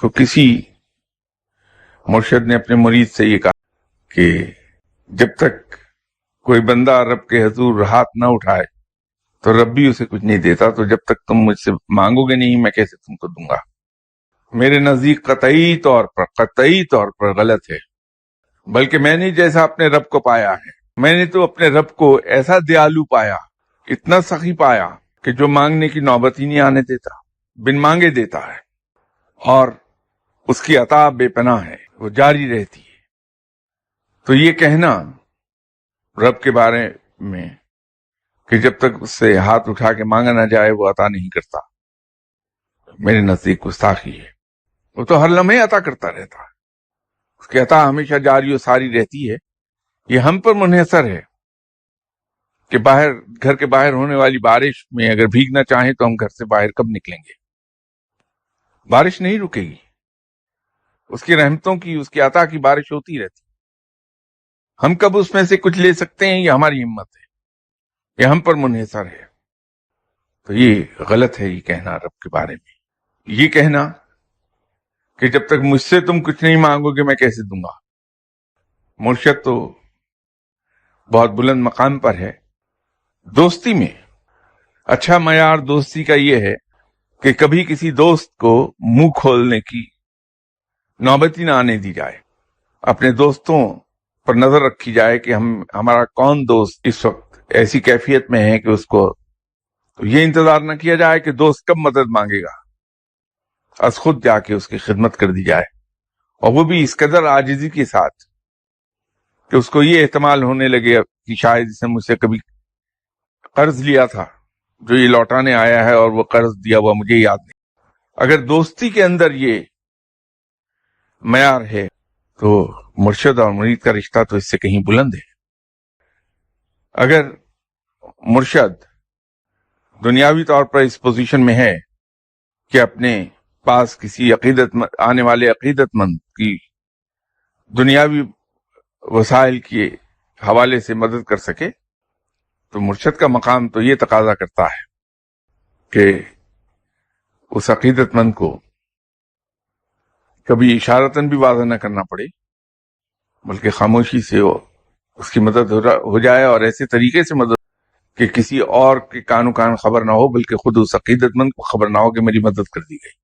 تو کسی مرشد نے اپنے مرید سے یہ کہا کہ جب تک کوئی بندہ رب کے حضور ہاتھ نہ اٹھائے تو رب بھی اسے کچھ نہیں دیتا، تو جب تک تم مجھ سے مانگو گے نہیں میں کیسے تم کو دوں گا؟ میرے نزدیک قطعی طور پر غلط ہے، بلکہ میں نے جیسا اپنے رب کو پایا ہے، میں نے تو اپنے رب کو ایسا دیالو پایا، اتنا سخی پایا کہ جو مانگنے کی نوبت ہی نہیں آنے دیتا، بن مانگے دیتا ہے، اور اس کی عطا بے پناہ ہے، وہ جاری رہتی ہے۔ تو یہ کہنا رب کے بارے میں کہ جب تک اس سے ہاتھ اٹھا کے مانگا نہ جائے وہ عطا نہیں کرتا، میرے نزدیک گستاخی ہے۔ وہ تو ہر لمحے عطا کرتا رہتا ہے، اس کی عطا ہمیشہ جاری و ساری رہتی ہے۔ یہ ہم پر منحصر ہے کہ گھر کے باہر ہونے والی بارش میں اگر بھیگنا چاہیں تو ہم گھر سے باہر کب نکلیں گے؟ بارش نہیں رکے گی، اس کی رحمتوں کی، اس کی عطا کی بارش ہوتی رہتی۔ ہم کب اس میں سے کچھ لے سکتے ہیں، یہ ہماری ہمت ہے، یہ ہم پر منحصر ہے۔ تو یہ غلط ہے یہ کہنا رب کے بارے میں، یہ کہنا کہ جب تک مجھ سے تم کچھ نہیں مانگو گے میں کیسے دوں گا۔ مرشد تو بہت بلند مقام پر ہے۔ دوستی میں اچھا معیار دوستی کا یہ ہے کہ کبھی کسی دوست کو منہ کھولنے کی نوبت ہی نہ آنے دی جائے، اپنے دوستوں پر نظر رکھی جائے کہ ہمارا کون دوست اس وقت ایسی کیفیت میں ہے کہ اس کو تو یہ انتظار نہ کیا جائے کہ دوست کب مدد مانگے گا، از خود جا کے اس کی خدمت کر دی جائے، اور وہ بھی اس قدر عاجزی کے ساتھ کہ اس کو یہ احتمال ہونے لگے کہ شاید اس نے مجھ سے کبھی قرض لیا تھا جو یہ لوٹانے آیا ہے اور وہ قرض دیا ہوا مجھے یاد نہیں۔ اگر دوستی کے اندر یہ معیار ہے تو مرشد اور مرید کا رشتہ تو اس سے کہیں بلند ہے۔ اگر مرشد دنیاوی طور پر اس پوزیشن میں ہے کہ اپنے پاس کسی آنے والے عقیدت مند کی دنیاوی وسائل کے حوالے سے مدد کر سکے، تو مرشد کا مقام تو یہ تقاضا کرتا ہے کہ اس عقیدت مند کو کبھی اشارتاً بھی واضح نہ کرنا پڑے، بلکہ خاموشی سے اس کی مدد ہو جائے، اور ایسے طریقے سے مدد کہ کسی اور کے کان خبر نہ ہو، بلکہ خود اس عقیدت مند کو خبر نہ ہو کہ میری مدد کر دی گئی۔